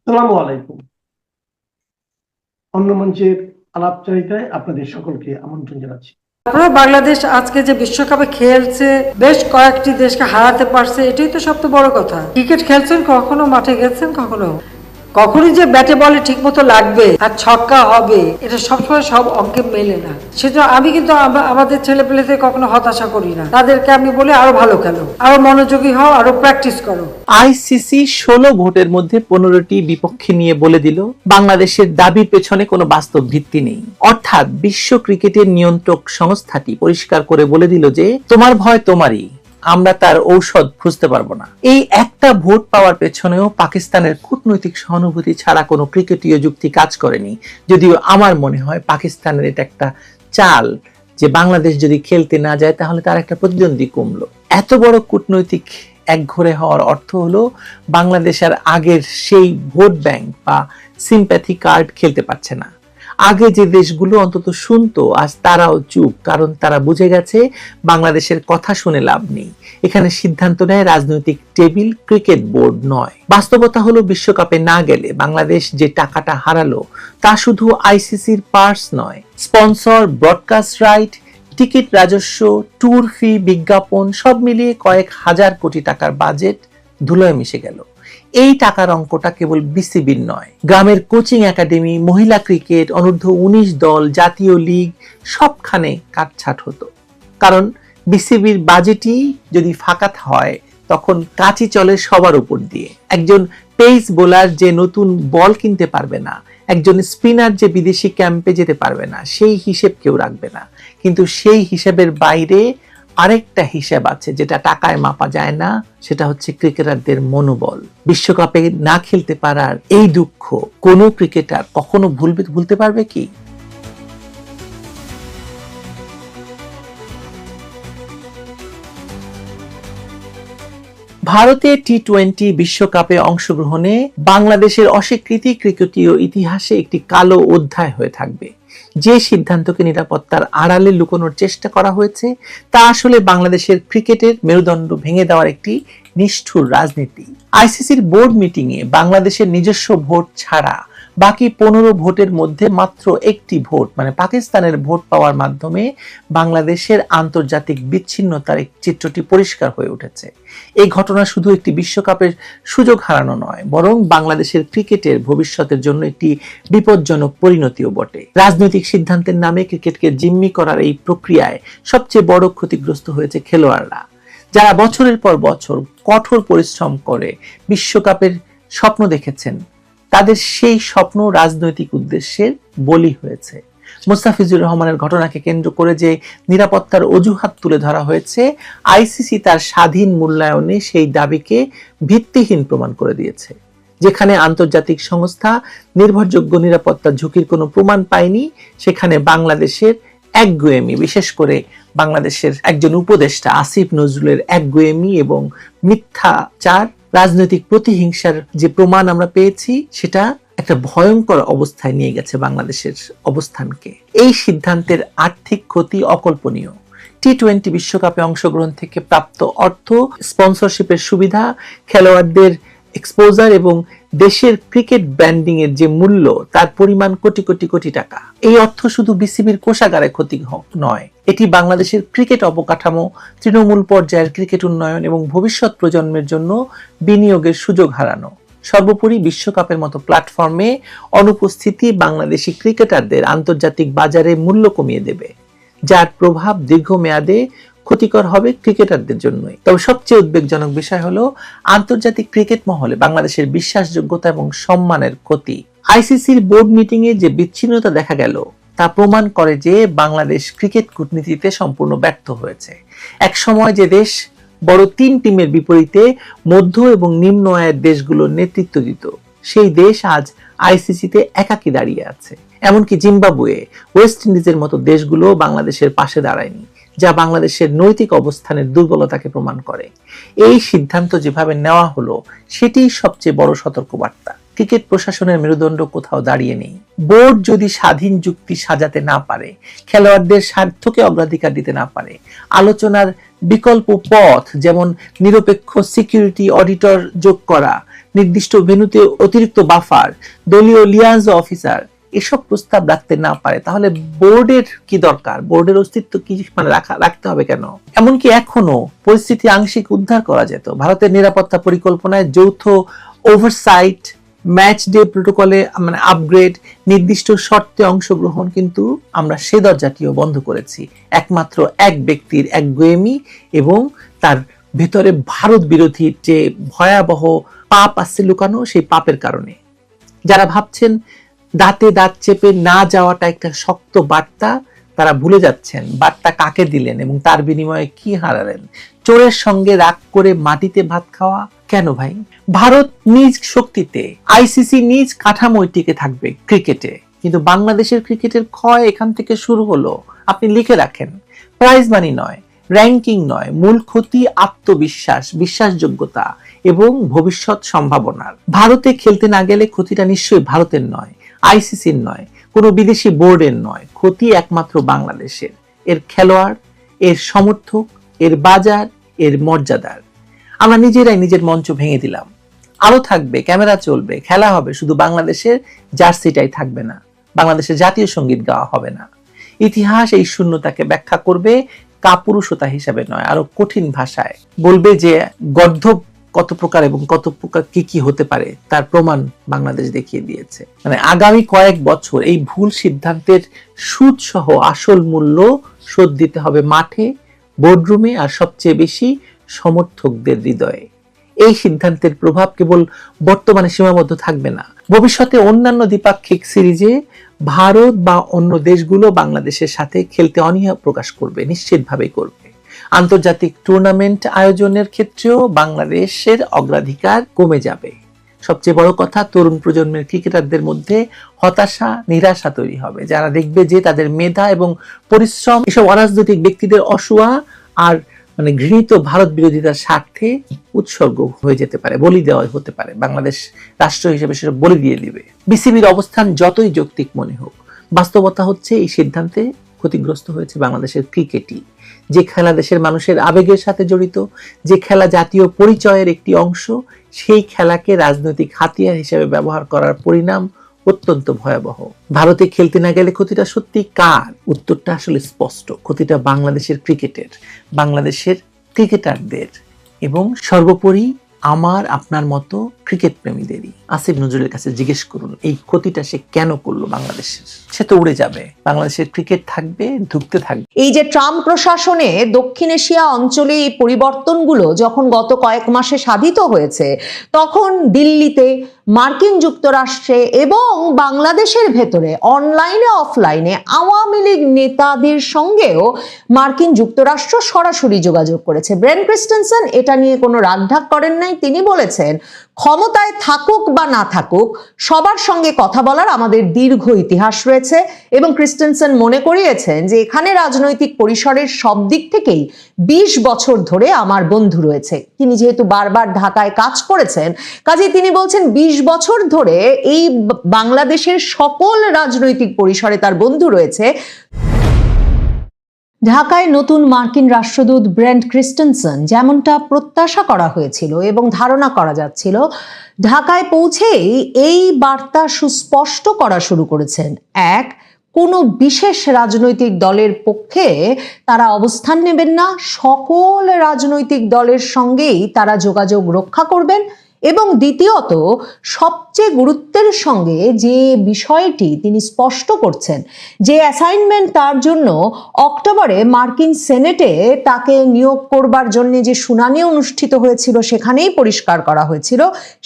আসসালামু আলাইকুম। অন্য মঞ্চের আলাপচারিতায় আপনাদের সকলকে আমন্ত্রণ জানাচ্ছি। তারপরে বাংলাদেশ আজকে যে বিশ্বকাপে খেলছে, বেশ কয়েকটি দেশকে হারাতে পারছে, এটাই তো সবচেয়ে বড় কথা। ক্রিকেট খেলছেন, কখনো মাঠে গেছেন, কখনো কখনই যে ব্যাটে বলে ঠিক মতো লাগবে আর ছক্কা হবে, এটা সবসময় সব অঙ্কে মেলে না। সেজন্য আমি কিন্তু আমাদের ছেলে পেলেতে কখনো হতাশা করি না। তাদেরকে আমি বলি আরো ভালো খেলো, আরো মনোযোগী হও, আরো প্র্যাকটিস করো। আইসিসি ১৬ ভোটের মধ্যে ১৫টি বিপক্ষে নিয়ে বলে দিল বাংলাদেশের দাবির পেছনে কোনো বাস্তব ভিত্তি নেই। অর্থাৎ বিশ্ব ক্রিকেটের নিয়ন্ত্রক সংস্থাটি পরিষ্কার করে বলে দিল যে তোমার ভয় তোমারই, আমরা তার ঔষধ খুঁজতে পারবো না। এই একটা ভোট পাওয়ার পেছনেও পাকিস্তানের কূটনৈতিক সহানুভূতি ছাড়া কোনো ক্রিকেটীয় যুক্তি কাজ করেনি। যদিও আমার মনে হয় পাকিস্তানের এটা একটা চাল, যে বাংলাদেশ যদি খেলতে না যায় তাহলে তার একটা প্রতিদ্বন্দ্বী কমলো। এত বড় কূটনৈতিক একঘরে হওয়ার অর্থ হলো বাংলাদেশের আগের সেই ভোট ব্যাংক বা সিম্প্যাথি কার্ড খেলতে পারছে না। আগে যে দেশগুলো অন্তত শুনতো, আজ তারাও চুপ, কারণ তারা বুঝে গেছে বাংলাদেশের কথা শুনে লাভ নেই। এখানে সিদ্ধান্ত নেয় রাজনৈতিক টেবিল, ক্রিকেট বোর্ড নয়। বাস্তবতা হলো বিশ্বকাপে না গেলে বাংলাদেশ যে টাকাটা হারালো তা শুধু আইসিসির পার্স নয়, স্পন্সর, ব্রডকাস্ট রাইট, টিকিট রাজস্ব, ট্যুর ফি, বিজ্ঞাপন সব মিলিয়ে কয়েক হাজার কোটি টাকার বাজেট ধুলোয় মিশে গেল। এই টাকার অঙ্কটা কেবল বিসিবির নয়, গ্রামের কোচিং একাডেমি, মহিলা ক্রিকেট, অনূর্ধ্ব-19 দল, জাতীয় লীগ সবখানে কাটছাট হতো। কারণ বিসিবির বাজেটই যদি ফাঁকা হয় তখন কাচি চলে সবার উপর দিয়ে। একজন পেস বোলার যে নতুন বল কিনতে পারবে না, একজন স্পিনার যে বিদেশি ক্যাম্পে যেতে পারবে না, সেই হিসেব কেউ রাখবে না। কিন্তু সেই হিসেবের বাইরে আরেকটা হিসাব আছে যেটা টাকায় মাপা যায় না, সেটা হচ্ছে ক্রিকেটারদের মনোবল। বিশ্বকাপে না খেলতে পারার এই দুঃখ কোনো ক্রিকেটার কখনো ভুলতে পারবে কি? ভারতে টি-20 বিশ্বকাপে অংশগ্রহণে বাংলাদেশের অস্বীকৃতি ক্রিকেটীয় ইতিহাসে একটি কালো অধ্যায় হয়ে থাকবে। যে সিদ্ধান্তকে নিরাপত্তার আড়ালে লুকানোর চেষ্টা করা হয়েছে তা আসলে বাংলাদেশের ক্রিকেটের মেরুদণ্ড ভেঙে দেওয়ার একটি নিষ্ঠুর রাজনীতি। আইসিসির বোর্ড মিটিংয়ে বাংলাদেশের নিজস্ব ভোট ছাড়া বাকি 15 ভোটের মধ্যে মাত্র একটি ভোট, মানে পাকিস্তানের ভোট পাওয়ার মাধ্যমে বাংলাদেশের আন্তর্জাতিক বিচ্ছিন্নতার চিত্রটি পরিষ্কার হয়ে উঠেছে। এই ঘটনা শুধু একটি বিশ্বকাপের সুযোগ হারানো নয়, বরং বাংলাদেশের ক্রিকেটের ভবিষ্যতের জন্য একটি বিপজ্জনক পরিণতিও বটে। রাজনৈতিক সিদ্ধান্তের নামে ক্রিকেটকে জিম্মি করার এই প্রক্রিয়ায় সবচেয়ে বড় ক্ষতিগ্রস্ত হয়েছে খেলোয়াড়রা, যারা বছরের পর বছর কঠোর পরিশ্রম করে বিশ্বকাপের স্বপ্ন দেখেছেন। তাদের সেই স্বপ্ন রাজনৈতিক উদ্দেশ্যের বলি হয়েছে। মুস্তাফিজুর রহমানের ঘটনাকে কেন্দ্র করে যে নিরাপত্তার অজুহাত তুলে ধরা হয়েছে, আইসিসি তার স্বাধীন মূল্যায়নে সেই দাবিকে ভিত্তিহীন প্রমাণ করে দিয়েছে। যেখানে আন্তর্জাতিক সংস্থা নির্ভরযোগ্য নিরাপত্তা ঝুঁকির কোনো প্রমাণ পায়নি, সেখানে বাংলাদেশের একগুঁয়েমি, বিশেষ করে বাংলাদেশের একজন উপদেষ্টা আসিফ নজরুলের একগুঁয়েমি এবং মিথ্যাচার, রাজনৈতিক প্রতিহিংসার যে প্রমাণ আমরা পেয়েছি, সেটা একটা ভয়ঙ্কর অবস্থায় নিয়ে গেছে বাংলাদেশের অবস্থানকে। এই সিদ্ধান্তের আর্থিক ক্ষতি অকল্পনীয়। টি-20 বিশ্বকাপে অংশগ্রহণ থেকে প্রাপ্ত অর্থ, স্পন্সরশিপের সুবিধা, খেলোয়াড়দের এক্সপোজার এবং দেশের ক্রিকেট ব্র্যান্ডিং এর যে মূল্য, তার পরিমাণ কোটি কোটি কোটি টাকা। এই অর্থ শুধু বিসিবির কোষাগারে ক্ষতি নয়, এটি বাংলাদেশের ক্রিকেট অবকাঠামো, তৃণমূল পর্যায়ের ক্রিকেট উন্নয়ন এবং ভবিষ্যৎ প্রজন্মের জন্য বিনিয়োগের সুযোগ হারানো। সর্বোপরি বিশ্বকাপের মতো প্ল্যাটফর্মে অনুপস্থিতি বাংলাদেশি ক্রিকেটারদের আন্তর্জাতিক বাজারে মূল্য কমিয়ে দেবে, যার প্রভাব দীর্ঘমেয়াদে ক্ষতিকর হবে ক্রিকেটারদের জন্যই। তবে সবচেয়ে উদ্বেগজনক বিষয় হলো আন্তর্জাতিক ক্রিকেট মহলে বাংলাদেশের বিশ্বাসযোগ্যতা এবং সম্মানের ক্ষতি। আইসিসির বোর্ড মিটিং এ যে বিচ্ছিন্নতা দেখা গেল তা প্রমাণ করে যে বাংলাদেশ ক্রিকেট কূটনীতিতে সম্পূর্ণ ব্যর্থ হয়েছে। এক সময় যে দেশ বড় 3 টিমের বিপরীতে মধ্য এবং নিম্ন আয়ের দেশগুলোর নেতৃত্ব দিত, সেই দেশ আজ আইসিসিতে একাকী দাঁড়িয়ে আছে। এমনকি জিম্বাবুয়ে, ওয়েস্ট ইন্ডিজের মতো দেশগুলো বাংলাদেশের পাশে দাঁড়ায়নি, যা বাংলাদেশের নৈতিক অবস্থানের দুর্বলতাকে প্রমাণ করে। এই সিদ্ধান্ত যেভাবে নেওয়া হলো সেটিই সবচেয়ে বড় সতর্কবার্তা। ক্রিকেট প্রশাসনের মেরুদণ্ড কোথাও দাঁড়িয়ে নেই। বোর্ড যদি স্বাধীন যুক্তি সাজাতে না পারে, খেলোয়াড়দের স্বার্থকে অগ্রাধিকার দিতে না পারে, আলোচনার বিকল্প পথ যেমন নিরপেক্ষ সিকিউরিটি অডিটর যোগ করা, নির্দিষ্ট ভেন্যুতে অতিরিক্ত বাফার, দলীয় লিয়াজ অফিসার এসব প্রস্তাব রাখতে না পারে, তাহলে বোর্ডের কি দরকার? বোর্ডের অস্তিত্ব কি মানে রাখতে হবে কেন? এমনকি এখনো পরিস্থিতি আংশিক উদ্ধার করা যেত। ভারতের নিরাপত্তা পরিকল্পনায় যৌথ ওভারসাইট, ম্যাচ ডে প্রোটোকলে মানে আপগ্রেড, নির্দিষ্ট শর্তে অংশগ্রহণ, কিন্তু আমরা সে দরজাটিও বন্ধ করেছি একমাত্র এক ব্যক্তির একগুঁয়েমি এবং তার ভেতরে ভারত বিরোধী যে ভয়াবহ পাপ আছে লুকানো, সেই পাপের কারণে। যারা ভাবছেন দাঁতে দাঁত চেপে না যাওয়াটা একটা শক্ত বার্তা, তারা ভুলে যাচ্ছেন বার্তা কাকে দিলেন এবং তার বিনিময়ে কি হারালেন। চোরের সঙ্গে রাগ করে মাটিতে ভাত খাওয়া কেন ভাই? ভারত নিজ শক্তিতে, আইসিসি নিজ কাঠামোয় টিকে থাকবে ক্রিকেটে, কিন্তু বাংলাদেশের ক্রিকেটের ক্ষয় এখান থেকে শুরু হলো। আপনি লিখে রাখেন, প্রাইজ মানি নয়, র্যাঙ্কিং নয়, মূল ক্ষতি আত্মবিশ্বাস, বিশ্বাসযোগ্যতা এবং ভবিষ্যৎ সম্ভাবনার। ভারতে খেলতে না গেলে ক্ষতিটা নিশ্চয়ই ভারতের নয়, আইসিসির নয়, কোনো বিদেশি বোর্ডের নয়, ক্ষতি একমাত্র বাংলাদেশের, এর খেলোয়াড়, এর সমর্থক, এর বাজার, এর মর্যাদার। আমরা নিজেরাই নিজের মঞ্চ ভেঙে দিলাম। আলো থাকবে, ক্যামেরা চলবে, খেলা হবে, শুধু বাংলাদেশের জার্সিটাই থাকবে না, বাংলাদেশের জাতীয় সঙ্গীত গাওয়া হবে না। ইতিহাস এই শূন্যতাকে ব্যাখ্যা করবে কাপুরুষতা হিসাবে নয়, আরো কঠিন ভাষায় বলবে যে গর্ধব কত প্রকার এবং কত প্রকার কি কি হতে পারে তার প্রমাণ বাংলাদেশ দেখিয়ে দিয়েছে। মানে আগামী কয়েক বছর এই ভুল সিদ্ধান্তের সুদ সহ আসল মূল্য শোধ দিতে হবে মাঠে, বোর্ডরুমে, আর সবচেয়ে বেশি সমর্থকদের হৃদয়ে। এই সিদ্ধান্তের প্রভাব কেবল বর্তমানে সীমাবদ্ধ থাকবে না, ভবিষ্যতে অন্যান্য দ্বিপাক্ষিক সিরিজে ভারত বা অন্য দেশগুলো বাংলাদেশের সাথে খেলতে অনীহা প্রকাশ করবে, নিশ্চিতভাবেই করবে। আন্তর্জাতিক টুর্নামেন্ট আয়োজনের ক্ষেত্রেও বাংলাদেশের অগ্রাধিকার কমে যাবে। সবচেয়ে বড় কথা, তরুণ প্রজন্মের ক্রিকেটারদের মধ্যে হতাশা, নিরাশা তৈরি হবে, যারা দেখবে যে তাদের মেধা এবং পরিশ্রম এসব অরাজনৈতিক ব্যক্তিদের অসুয়া আর মানে ঘৃণিত ভারত বিরোধিতার স্বার্থে উৎসর্গ হয়ে যেতে পারে, বলি দেওয়া হতে পারে। বাংলাদেশ রাষ্ট্র হিসেবে সেটা বলি দিয়ে দিবে। বিসিবির অবস্থান যতই যৌক্তিক মনে হোক, বাস্তবতা হচ্ছে এই সিদ্ধান্তে ক্ষতিগ্রস্ত হয়েছে বাংলাদেশের ক্রিকেটই। যে খেলা দেশের মানুষের আবেগের সাথে জড়িত, যে খেলা জাতীয় পরিচয়ের একটি অংশ, সেই খেলাকে রাজনৈতিক হাতিয়ার হিসেবে ব্যবহার করার পরিণাম অত্যন্ত ভয়াবহ। ভারতে খেলতে না গেলে ক্ষতিটা সত্যি কার? উত্তরটা আসলে স্পষ্ট, ক্ষতিটা বাংলাদেশের ক্রিকেটের, বাংলাদেশের ক্রিকেটারদের এবং সর্বোপরি আমার আপনার মতো ক্রিকেট প্রেমীদেরই। আসিফ নজরুলের কাছে জিজ্ঞেস করুন এই ক্ষতিটা সে কেন করলো বাংলাদেশের। সে তো উড়ে যাবে, বাংলাদেশের ক্রিকেট থাকবে, ধুঁকতে থাকবে। এই যে ট্রাম্প প্রশাসনে দক্ষিণ এশিয়া অঞ্চলে এই পরিবর্তনগুলো যখন গত কয়েক মাসে সাধিত হয়েছে, তখন দিল্লিতে, মার্কিন যুক্তরাষ্ট্রে এবং বাংলাদেশের ভেতরে অনলাইনে অফলাইনে আওয়ামী লীগ নেতাদের সঙ্গেও মার্কিন যুক্তরাষ্ট্র সরাসরি যোগাযোগ করেছে। ব্রেন ক্রিস্টেনসেন এটা নিয়ে কোনো রাগঢাক করেন নাই। তিনি বলেছেন, ক্ষমতায় থাকুক বা না থাকুক, সবার সঙ্গে কথা বলার আমাদের দীর্ঘ ইতিহাস রয়েছে। এবং ক্রিস্টেনসেন মনে করিয়েছেন যে এখানে রাজনৈতিক পরিসরের সব দিক থেকেই 20 বছর ধরে আমার বন্ধু রয়েছে। তিনি যেহেতু বারবার ঢাকায় কাজ করেছেন, কাজেই তিনি বলছেন 20 বছর ধরে এই বাংলাদেশের সকল রাজনৈতিক পরিসরে তার বন্ধু রয়েছে। ঢাকায় নতুন মার্কিন রাষ্ট্রদূত ব্রেন্ট ক্রিস্টেনসেন যেমনটা প্রত্যাশা করা হয়েছিল এবং ধারণা করা যাচ্ছিল, ঢাকায় পৌঁছেই এই বার্তা সুস্পষ্ট করা শুরু করেছেন। এক, কোনো বিশেষ রাজনৈতিক দলের পক্ষে তারা অবস্থান নেবেন না, সকল রাজনৈতিক দলের সঙ্গেই তারা যোগাযোগ রক্ষা করবেন। এবং দ্বিতীয়ত, সবচেয়ে গুরুত্বের সঙ্গে যে বিষয়টি তিনি স্পষ্ট করছেন, যে অ্যাসাইনমেন্ট তার জন্য অক্টোবরে মার্কিন সেনেটে তাকে নিয়োগ করবার জন্য যে শুনানি অনুষ্ঠিত হয়েছিল সেখানেই পরিষ্কার করা হয়েছিল,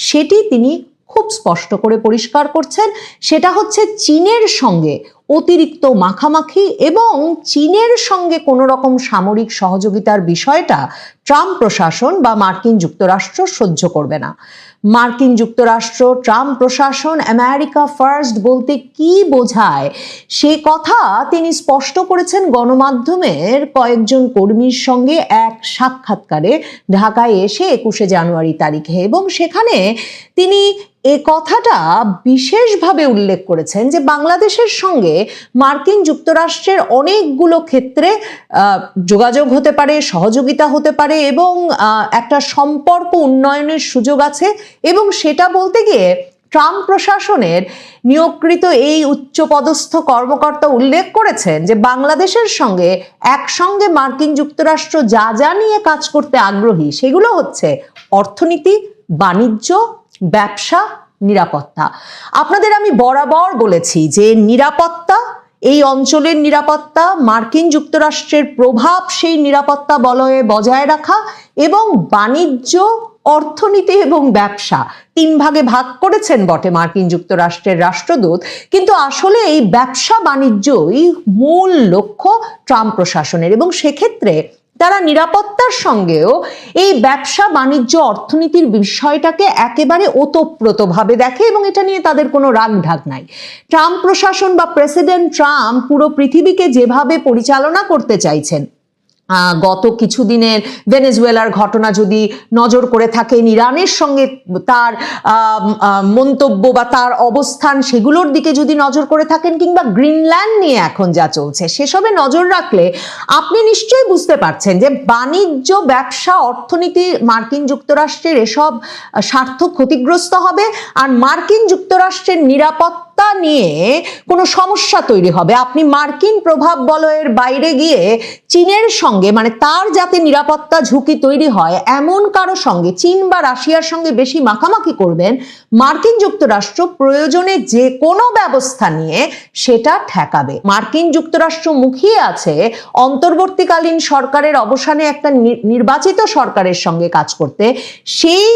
সেটি তিনি খুব স্পষ্ট করে পরিষ্কার করছেন। সেটা হচ্ছে চীনের সঙ্গে অতিরিক্ত মাখামাখি এবং চীনের সঙ্গে কোনো রকম সামরিক সহযোগিতার বিষয়টা ট্রাম্প প্রশাসন বা মার্কিন যুক্তরাষ্ট্র সহ্য করবে না। মার্কিন যুক্তরাষ্ট্র, ট্রাম্প প্রশাসন আমেরিকা ফার্স্ট বলতে কি বোঝায় সে কথা তিনি স্পষ্ট করেছেন গণমাধ্যমের কয়েকজন কর্মীর সঙ্গে এক সাক্ষাৎকারে ঢাকায় এসে 21শে জানুয়ারি তারিখে। এবং সেখানে তিনি এ কথাটা বিশেষভাবে উল্লেখ করেছেন যে বাংলাদেশের সঙ্গে মার্কিন যুক্তরাষ্ট্রের অনেকগুলো ক্ষেত্রে যোগাযোগ হতে পারে, সহযোগিতা হতে পারে এবং একটা সম্পর্ক উন্নয়নের সুযোগ আছে, এবং সেটা বলতে গিয়ে ট্রাম্প প্রশাসনের নিয়োগকৃত এই উচ্চপদস্থ কর্মকর্তা উল্লেখ করেছেন যে বাংলাদেশের সঙ্গে একসঙ্গে মার্কিন যুক্তরাষ্ট্র যা যা নিয়ে কাজ করতে আগ্রহী সেগুলো হচ্ছে অর্থনীতি, বাণিজ্য, ব্যবসা, নিরাপত্তা। আপনাদের আমি বরাবর বলেছি যে নিরাপত্তা, এই অঞ্চলের নিরাপত্তা, মার্কিন যুক্তরাষ্ট্রের প্রভাব সেই নিরাপত্তা বলয়ে বজায় রাখা, এবং বাণিজ্য, অর্থনীতি এবং ব্যবসা 3 ভাগে ভাগ করেছেন বটে মার্কিন যুক্তরাষ্ট্রের রাষ্ট্রদূত, কিন্তু আসলে এই ব্যবসা বাণিজ্যই মূল লক্ষ্য ট্রাম্প প্রশাসনের, এবং সেক্ষেত্রে তারা নিরাপত্তার সঙ্গেও এই ব্যবসা বাণিজ্য অর্থনীতির বিষয়টাকে একেবারে ওতপ্রোতভাবে দেখে, এবং এটা নিয়ে তাদের কোনো রাগ ঢাক নাই। ট্রাম্প প্রশাসন বা প্রেসিডেন্ট ট্রাম্প পুরো পৃথিবীকে যেভাবে পরিচালনা করতে চাইছেন, গত কিছুদিনের ভেনেজুয়েলার ঘটনা যদি নজর করে থাকেন, ইরানের সঙ্গে তার মন্তব্য বা তার অবস্থান সেগুলোর দিকে যদি নজর করে থাকেন, কিংবা গ্রিনল্যান্ড নিয়ে এখন যা চলছে সেসবে নজর রাখলে আপনি নিশ্চয়ই বুঝতে পারছেন যে বাণিজ্য, ব্যবসা, অর্থনীতি, মার্কিন যুক্তরাষ্ট্রের এসব স্বার্থ ক্ষতিগ্রস্ত হবে, আর মার্কিন যুক্তরাষ্ট্রের নিরাপত্তা নিয়ে কোনো সমস্যা তৈরি হবে। আপনি মার্কিন প্রভাব বলয়ের বাইরে গিয়ে চীনের সঙ্গে, মানে তার যাতে নিরাপত্তা ঝুঁকি তৈরি হয় এমন কারো সঙ্গে, চীন বা রাশিয়ার সঙ্গে বেশি মাখামাখি করবেন, মার্কিন যুক্তরাষ্ট্র প্রয়োজনে যে কোনো ব্যবস্থা নিয়ে সেটা ঠেকাবে। মার্কিন যুক্তরাষ্ট্র মুখিয়ে আছে অন্তর্বর্তীকালীন সরকারের অবসানে একটা নির্বাচিত সরকারের সঙ্গে কাজ করতে। সেই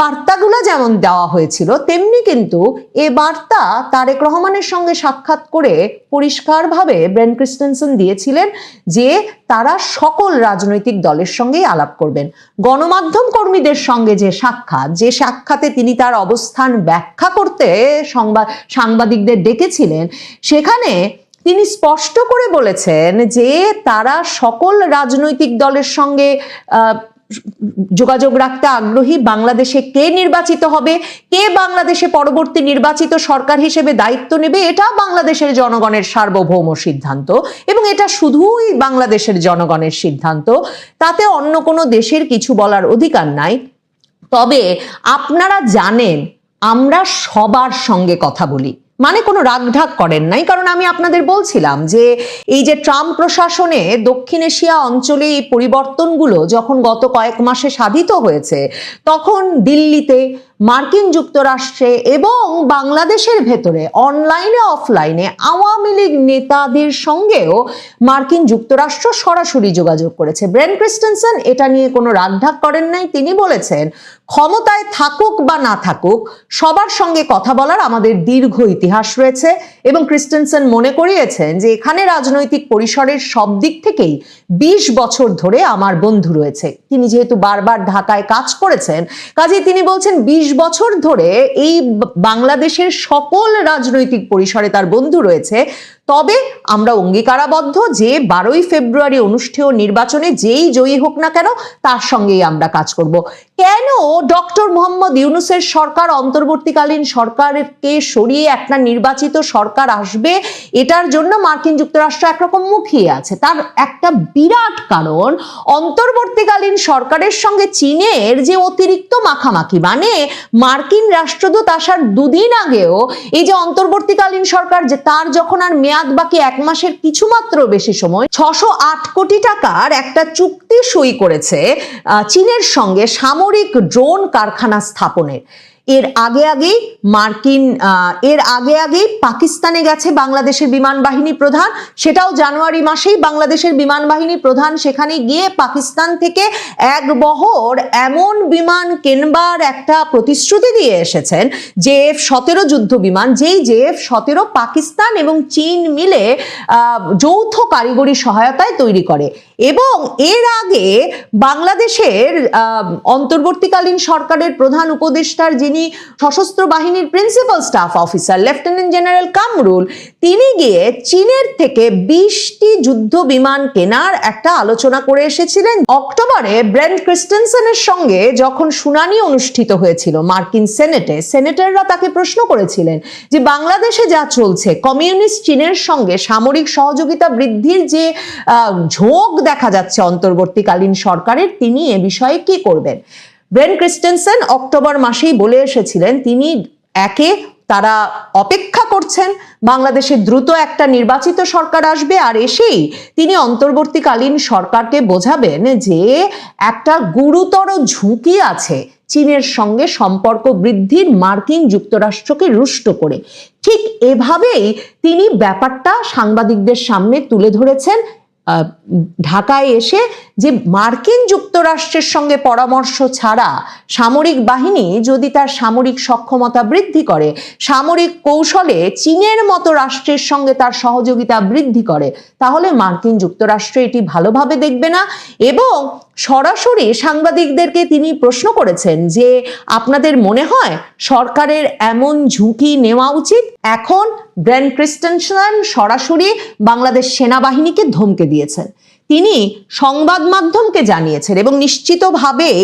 বার্তাগুলো যেমন দেওয়া হয়েছিল, তেমনি কিন্তু এ বার্তা তারেক রহমানের সঙ্গে সাক্ষাৎ করে পরিষ্কারভাবে ব্রেন ক্রিস্টেনসেন দিয়েছিলেন যে তারা সকল রাজনৈতিক দলের সঙ্গেই আলাপ করবেন। গণমাধ্যম কর্মীদের সঙ্গে যে সাক্ষাতে তিনি তার অবস্থান ব্যাখ্যা করতে সাংবাদিকদের ডেকেছিলেন, সেখানে তিনি স্পষ্ট করে বলেছেন যে তারা সকল রাজনৈতিক দলের সঙ্গে যোগাযোগ রাখতে আগ্রহী। বাংলাদেশে কে নির্বাচিত হবে, কে বাংলাদেশে পরবর্তী নির্বাচিত সরকার হিসেবে দায়িত্ব নেবে, এটা বাংলাদেশের জনগণের সার্বভৌম সিদ্ধান্ত, এবং এটা শুধুই বাংলাদেশের জনগণের সিদ্ধান্ত, তাতে অন্য কোনো দেশের কিছু বলার অধিকার নাই। তবে আপনারা জানেন আমরা সবার সঙ্গে কথা বলি, মানে কোনো রাগঢাক করেন নাই, কারণ আমি আপনাদের বলছিলাম যে এই যে ট্রাম্প প্রশাসনে দক্ষিণ এশিয়া অঞ্চলে এই পরিবর্তনগুলো যখন গত কয়েক মাসে সাধিত হয়েছে, তখন দিল্লিতে, মার্কিন যুক্তরাষ্ট্রে এবং বাংলাদেশের ভেতরে অনলাইনে অফলাইনে আওয়ামী লীগ নেতাদের সঙ্গেও মার্কিন যুক্তরাষ্ট্র সরাসরি যোগাযোগ করেছে। ব্রেন ক্রিস্টেনসেন এটা নিয়ে কোনো রাগঢাক করেন নাই। তিনি বলেছেন ক্ষমতায় থাকুক বা না থাকুক সবার সঙ্গে কথা বলার আমাদের দীর্ঘ ইতিহাস রয়েছে, এবং ক্রিস্টেনসেন মনে করিয়েছেন যে এখানে রাজনৈতিক পরিসরের সব দিক থেকেই 20 বছর ধরে আমার বন্ধু রয়েছে। তিনি যেহেতু বারবার ঢাকায় কাজ করেছেন, কাজেই তিনি বলছেন 20 বছর ধরে এই বাংলাদেশের সকল রাজনৈতিক পরিসরে তার বন্ধু রয়েছে। তবে আমরা অঙ্গীকারাবদ্ধ যে 12ই ফেব্রুয়ারি অনুষ্ঠেয় নির্বাচনে যেই জয়ী হোক না কেন তার সঙ্গেই আমরা কাজ করব। কেন ডক্টর মোহাম্মদ ইউনূসের সরকার, অন্তর্বর্তীকালীন সরকারকে সরিয়ে একটা নির্বাচিত সরকার আসবে, এটার জন্য মার্কিন যুক্তরাষ্ট্র একরকম মুখিয়ে আছে। তার একটা বিরাট কারণ অন্তর্বর্তীকালীন সরকারের সঙ্গে চীনের যে অতিরিক্ত মাখামাখি, মানে মার্কিন রাষ্ট্রদূত আসার 2 দিন আগেও এই যে অন্তর্বর্তীকালীন সরকার, যে তার যখন আর মেয়াদ বাকি 1 মাসের কিছুমাত্র বেশি সময়, 608 কোটি টাকার একটা চুক্তি সই করেছে চীনের সঙ্গে সামরিক ড্রোন কারখানা স্থাপনের। এর আগে পাকিস্তানে গেছে বাংলাদেশের বিমান বাহিনী প্রধান, সেটাও জানুয়ারি মাসেই বাংলাদেশের বিমান বাহিনী প্রধান সেখানে গিয়ে পাকিস্তান থেকে এক বহর এমন বিমান কেনবার একটা প্রতিশ্রুতি দিয়ে এসেছেন, JF-17 যুদ্ধ বিমান, যেই JF-17 পাকিস্তান এবং চীন মিলে যৌথ কারিগরি সহায়তায় তৈরি করে। এবং এর আগে বাংলাদেশের অন্তর্বর্তীকালীন সরকারের প্রধান উপদেষ্টার যিনি যিনি সশস্ত্র বাহিনীর principal staff officer lieutenant general Kamrul, তিনি গিয়ে চীনের থেকে 20টি যুদ্ধ বিমান কেনার একটা আলোচনা করে এসেছিলেন। অক্টোবরে ব্রেন্ট ক্রিস্টেনসেনের সঙ্গে যখন শুনানি অনুষ্ঠিত হয়েছিল মার্কিন সেনেটে, সেনেটররা তাকে প্রশ্ন করেছিলেন যে বাংলাদেশে যা চলছে, কমিউনিস্ট চীনের সঙ্গে সামরিক সহযোগিতা বৃদ্ধির যে ঝোঁক দেখা যাচ্ছে অন্তর্বর্তীকালীন সরকারের, তিনি এ বিষয়ে কি করবেন। ব্রেন্ট ক্রিস্টেনসেন অক্টোবর মাসেই বলে এসেছিলেন তিনি তারা অপেক্ষা করছেন বাংলাদেশে দ্রুত একটা নির্বাচিত সরকার আসবে, আর এসেই তিনি অন্তর্বর্তীকালীন সরকারকে বোঝাবেন যে একটা গুরুতর ঝুঁকি আছে চীনের সঙ্গে সম্পর্ক বৃদ্ধির, মার্কিন যুক্তরাষ্ট্রকে রুষ্ট করে। ঠিক এভাবেই তিনি ব্যাপারটা সাংবাদিকদের সামনে তুলে ধরেছেন ঢাকায় এসে, যে মার্কিন যুক্তরাষ্ট্রের সঙ্গে পরামর্শ ছাড়া সামরিক বাহিনী যদি তার সামরিক সক্ষমতা বৃদ্ধি করে, সামরিক কৌশলে চীনের মতো রাষ্ট্রের সঙ্গে তার সহযোগিতা বৃদ্ধি করে, তাহলে মার্কিন যুক্তরাষ্ট্র এটি ভালোভাবে দেখবে না। এবং সরাসরি সাংবাদিকদেরকে তিনি প্রশ্ন করেছেন যে আপনাদের মনে হয় সরকারের এমন ঝুঁকি নেওয়া উচিত? এখন ব্রেন্ট ক্রিস্টেনসেন সরাসরি বাংলাদেশ সেনাবাহিনীকে ধমকে দিয়েছেন। তিনি সংবাদ মাধ্যমকে জানিয়েছেন এবং নিশ্চিতভাবেই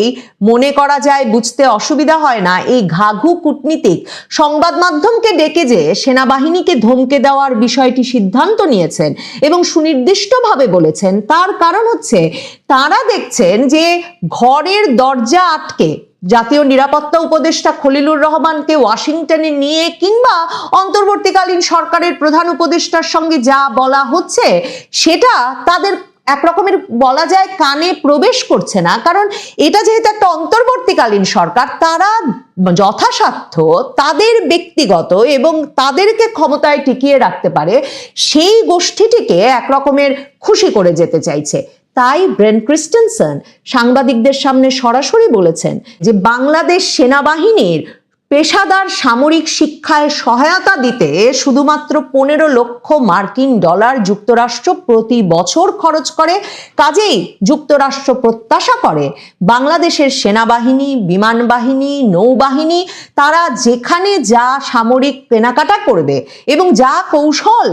মনে করা যায়, বুঝতে অসুবিধা হয় না, এই ঘাঘু কূটনীতিক সংবাদ মাধ্যমকে ডেকে যে সেনাবাহিনীকে ধমকে দেওয়ার বিষয়টি সিদ্ধান্ত নিয়েছেন এবং সুনির্দিষ্টভাবে বলেছেন, তার কারণ হচ্ছে তারা দেখছেন যে ঘরের দরজা আটকে জাতীয় নিরাপত্তা উপদেষ্টা খলিলুর রহমানকে ওয়াশিংটনে নিয়ে কিংবা অন্তর্বর্তীকালীন সরকারের প্রধান উপদেষ্টার সঙ্গে যা বলা হচ্ছে সেটা তাদের একরকমের বলা যায় কানে প্রবেশ করছে না। কারণ এটা যেহেতু একটা অন্তর্বর্তীকালীন সরকার, তারা যথাসাধ্য তাদের ব্যক্তিগত এবং তাদেরকে ক্ষমতায় টিকিয়ে রাখতে পারে সেই গোষ্ঠীটিকে একরকমের খুশি করে যেতে চাইছে। তাই ব্রেন্ট ক্রিস্টেনসেন সাংবাদিকদের সামনে সরাসরি বলেছেন যে বাংলাদেশ সেনাবাহিনীর পেশাদার সামরিক শিক্ষায় সহায়তা দিতে শুধুমাত্র 15 লক্ষ মার্কিন ডলার যুক্তরাষ্ট্র প্রতি বছর খরচ করে। কাজেই যুক্তরাষ্ট্র প্রত্যাশা করে বাংলাদেশের সেনাবাহিনী, বিমান বাহিনী, নৌবাহিনী তারা যেখানে যা সামরিক কেনাকাটা করবে এবং যা কৌশল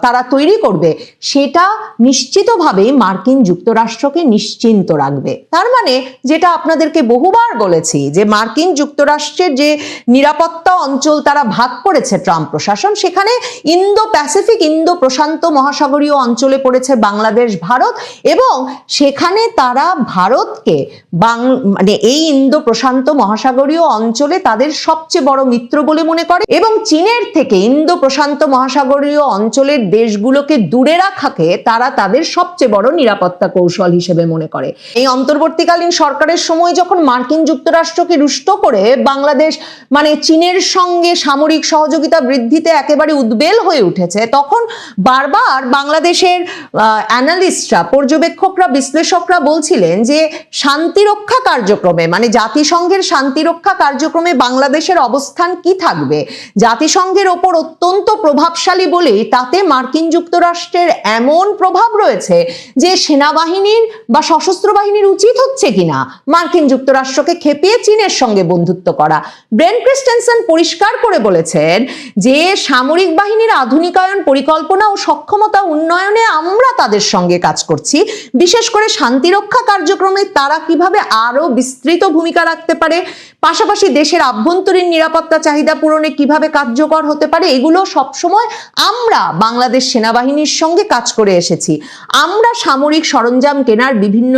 তারা তৈরি করবে সেটা নিশ্চিতভাবেই মার্কিন যুক্তরাষ্ট্রকে নিশ্চিন্ত রাখবে। তার মানে যেটা আপনাদেরকে বহুবার বলেছি যে মার্কিন যুক্তরাষ্ট্রের যে নিরাপত্তা অঞ্চল তারা ভাগ করেছে ট্রাম্প প্রশাসন, সেখানে ইন্দো প্যাসিফিক, ইন্দো প্রশান্ত মহাসাগরীয় অঞ্চলে পড়েছে বাংলাদেশ, ভারত, এবং সেখানে তারা ভারতকে মানে এই ইন্দো প্রশান্ত মহাসাগরীয় অঞ্চলে তাদের সবচেয়ে বড় মিত্র বলে মনে করে এবং চীনের থেকে ইন্দো প্রশান্ত মহাসাগরীয় অঞ্চলের দেশগুলোকে দূরে রাখাকে তারা তাদের সবচেয়ে বড় নিরাপত্তা কৌশল হিসেবে মনে করে। এই অন্তর্বর্তীকালীন সরকারের সময় যখন মার্কিন যুক্তরাষ্ট্রকে রুষ্ট করে বাংলাদেশ মানে চীনের সঙ্গে সামরিক সহযোগিতা বৃদ্ধিতে একেবারে উদ্বেল হয়ে উঠেছে, তখন বারবার বাংলাদেশের অ্যানালিস্টরা, পর্যবেক্ষকরা, বিশ্লেষকরা বলছিলেন যে শান্তিরক্ষা কার্যক্রমে মানে জাতিসংঘের শান্তিরক্ষা কার্যক্রমে বাংলাদেশের অবস্থান কি থাকবে, জাতিসংঘের ওপর অত্যন্ত প্রভাবশালী বলেই তাতে মার্কিন যুক্তরাষ্ট্রের এমন প্রভাব রয়েছে যে সেনাবাহিনীর বা সশস্ত্র বাহিনীর উচিত হচ্ছে কিনা মার্কিন যুক্তরাষ্ট্রকে খেপিয়ে চীনের সঙ্গে বন্ধুত্ব করা। ব্রেন্ট ক্রিস্টেনসেন পরিষ্কার করে বলেছেন যে সামরিক বাহিনীর আধুনিকায়ন পরিকল্পনা ও সক্ষমতা উন্নয়নে আমরা তাদের সঙ্গে কাজ করছি, বিশেষ করে শান্তিরক্ষা কার্যক্রমে তারা কিভাবে আরো বিস্তৃত ভূমিকা রাখতে পারে, পাশাপাশি দেশের আভ্যন্তরীণ নিরাপত্তা চাহিদা পূরণে কিভাবে কার্যকর হতে পারে, এগুলো সবসময় আমরা বাংলাদেশ সেনাবাহিনীর সঙ্গে কাজ করে এসেছি। আমরা সামরিক সরঞ্জাম কেনার বিভিন্ন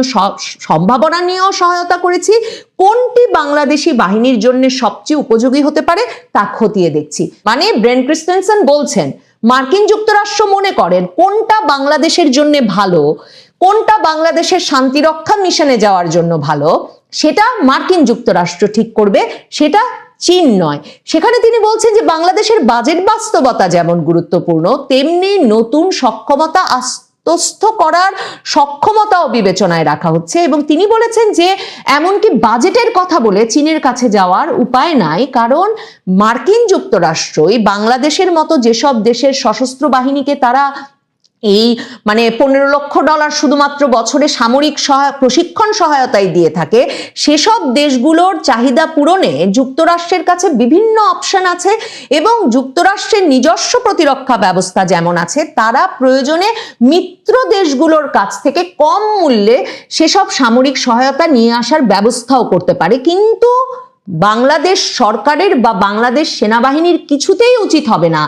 সম্ভাবনা নিয়েও সহায়তা করেছি। কোনটি বাংলাদেশি বাহিনীর জন্য সবচেয়ে উপযোগী হতে পারে তা খতিয়ে দেখছি। মানে ব্রেন্ট ক্রিস্টেনসেন বলছেন মার্কিন যুক্তরাষ্ট্র মনে করেন কোনটা বাংলাদেশের জন্য ভালো, কোনটা বাংলাদেশের শান্তিরক্ষা মিশনে যাওয়ার জন্য ভালো, সেটা মার্কিন যুক্তরাষ্ট্র ঠিক করবে, সেটা চীন নয়। সেখানে তিনি বলছেন যে বাংলাদেশের বাজেট বাস্তবতা যেমন গুরুত্বপূর্ণ, তেমনি নতুন সক্ষমতা আত্মস্থ করার সক্ষমতাও বিবেচনায় রাখা হচ্ছে এবং তিনি বলেছেন যে এমনকি বাজেটের কথা বলে চীনের কাছে যাওয়ার উপায় নাই, কারণ মার্কিন যুক্তরাষ্ট্রই বাংলাদেশের মতো যেসব দেশের সশস্ত্র বাহিনীকে তারা এই মানে $15 লক্ষ শুধুমাত্র বছরে সামরিক প্রশিক্ষণ সহায়তায় দিয়ে থাকে, সেসব দেশগুলোর চাহিদা পূরণে যুক্তরাষ্ট্রের কাছে বিভিন্ন অপশন আছে এবং যুক্তরাষ্ট্রের নিজস্ব প্রতিরক্ষা ব্যবস্থা যেমন আছে, তারা প্রয়োজনে মিত্র দেশগুলোর কাছ থেকে কম মূল্যে সেসব সামরিক সহায়তা নিয়ে আসার ব্যবস্থাও করতে পারে। কিন্তু বাংলাদেশ সরকারের বা বাংলাদেশ সেনাবাহিনীর কিছুতেই উচিত হবে না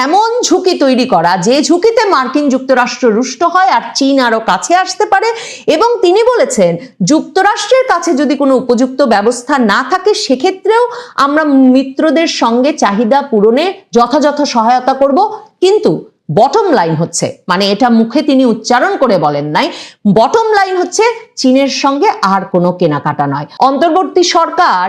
এমন ঝুঁকি তৈরি করা যে ঝুঁকিতে মার্কিন যুক্তরাষ্ট্র রুষ্ট হয় আর চীন আরো কাছে আসতে পারে। এবং তিনি বলেছেন যুক্তরাষ্ট্রের কাছে যদি কোনো উপযুক্ত ব্যবস্থা না থাকে সেক্ষেত্রেও আমরা মিত্রদের সঙ্গে চাহিদা পূরণে যথাযথ সহায়তা করব। কিন্তু বটম লাইন হচ্ছে, মানে এটা মুখে তিনি উচ্চারণ করে বলেন নাই, বটম লাইন হচ্ছে চীনের সঙ্গে আর কোনো কেনাকাটা নয়। অন্তর্বর্তী সরকার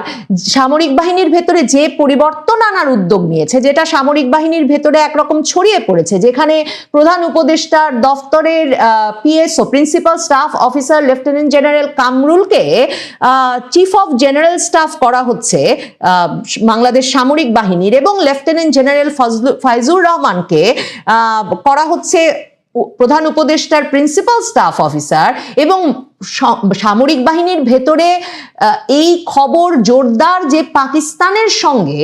সামরিক বাহিনীর ভেতরে যে পরিবর্তন আনার উদ্যোগ নিয়েছে, যেটা সামরিক বাহিনীর ভেতরে একরকম ছড়িয়ে পড়েছে, যেখানে প্রধান উপদেষ্টার দফতরের PSO principal staff officer lieutenant general কামরুলকে চিফ অফ জেনারেল স্টাফ করা হচ্ছে বাংলাদেশ সামরিক বাহিনীর, এবং লেফটেন্যান্ট জেনারেল ফাইজুর রহমানকে করা হচ্ছে প্রধান উপদেষ্টার প্রিন্সিপাল স্টাফ অফিসার। এবং সামরিক বাহিনীর ভেতরে এই খবর জোরদার যে পাকিস্তানের সঙ্গে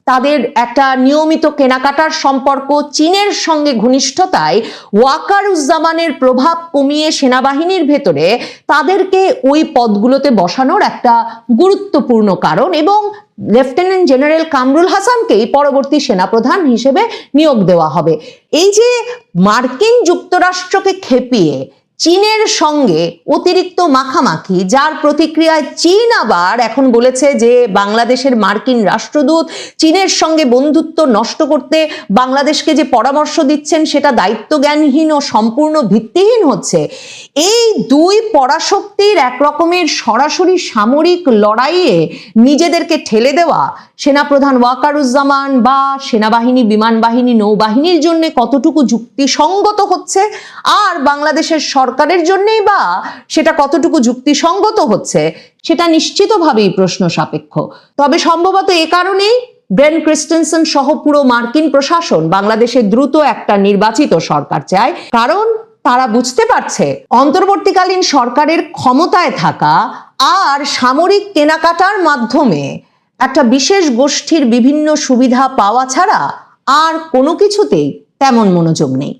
তাদের একটা নিয়মিত কেনাকাটার সম্পর্ক, চীনের সঙ্গে ঘনিষ্ঠতায় ওয়াকারুজ্জামানের প্রভাব কমিয়ে সেনাবাহিনীর ভেতরে তাদেরকে ওই পদগুলোতে বসানোর একটা গুরুত্বপূর্ণ কারণ, এবং লেফটেন্যান্ট জেনারেল কামরুল হাসানকেই পরবর্তী সেনাপ্রধান হিসেবে নিয়োগ দেওয়া হবে। এই যে মার্কিন যুক্তরাষ্ট্রকে খেপিয়ে চীনের সঙ্গে অতিরিক্ত মাখামাখি, যার প্রতিক্রিয়ায় চীন আবার এখন বলেছে যে বাংলাদেশের মার্কিন রাষ্ট্রদূত চীনের সঙ্গে বন্ধুত্ব নষ্ট করতে বাংলাদেশকে যে পরামর্শ দিচ্ছেন সেটা দায়িত্বজ্ঞানহীন ও সম্পূর্ণ ভিত্তিহীন হচ্ছে। এই দুই পরাশক্তির একরকমের সরাসরি সামরিক লড়াইয়ে নিজেদেরকে ঠেলে দেওয়া সেনাপ্রধান ওয়াকারুজ্জামান বা সেনাবাহিনী, বিমান বাহিনী, নৌবাহিনীর জন্য কতটুকু যুক্তিসঙ্গত হচ্ছে, আর বাংলাদেশের সরকারের জন্যই বা সেটা কতটুকু যুক্তিসঙ্গত হচ্ছে, সেটা নিশ্চিতভাবেই প্রশ্ন সাপেক্ষ। তবে সম্ভবত এ কারণেই ব্রেন ক্রিস্টেনসন সহ পুরো মার্কিন প্রশাসন বাংলাদেশে দ্রুত একটা নির্বাচিত সরকার চায়, কারণ তারা বুঝতে পারছে অন্তর্বর্তীকালীন সরকারের ক্ষমতায় থাকা আর সামরিক কেনাকাটার মাধ্যমে একটা বিশেষ গোষ্ঠীর বিভিন্ন সুবিধা পাওয়া ছাড়া আর কোনো কিছুতেই তেমন মনোযোগ নেই।